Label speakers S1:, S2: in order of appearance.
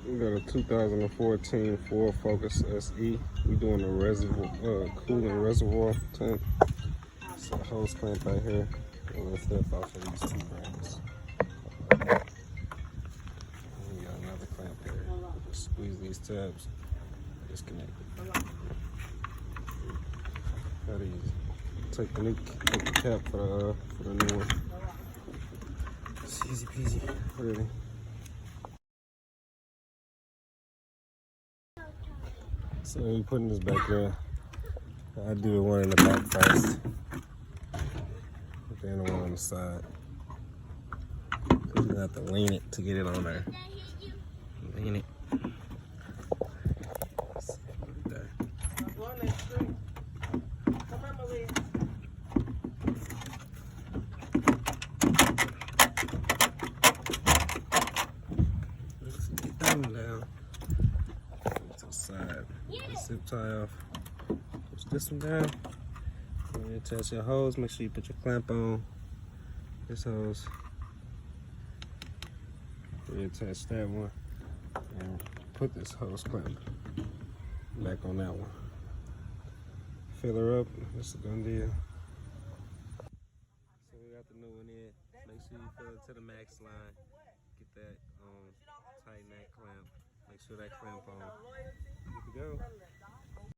S1: We got a 2014 Ford Focus SE. We doing a reservoir, coolant reservoir tank. It's a hose clamp right here. And let's step off of these two brackets. And we got another clamp here. Just squeeze these tabs, disconnect it. Got these. Take the cap for the new one. It's easy peasy, really. So we putting this back in. I do the one in the back first, then the one on the side. You're gonna have to lean it to get it on there. Lean it. Get that one down. To the side. Zip tie off. Push this one down. And attach your hose. Make sure you put your clamp on this hose. Reattach that one. And put this hose clamp back on that one. Fill her up. That's a done deal. So we got the new one in. Make sure you fill it to the max line. Get that tighten that clamp. Make sure that clamp on. Good to go.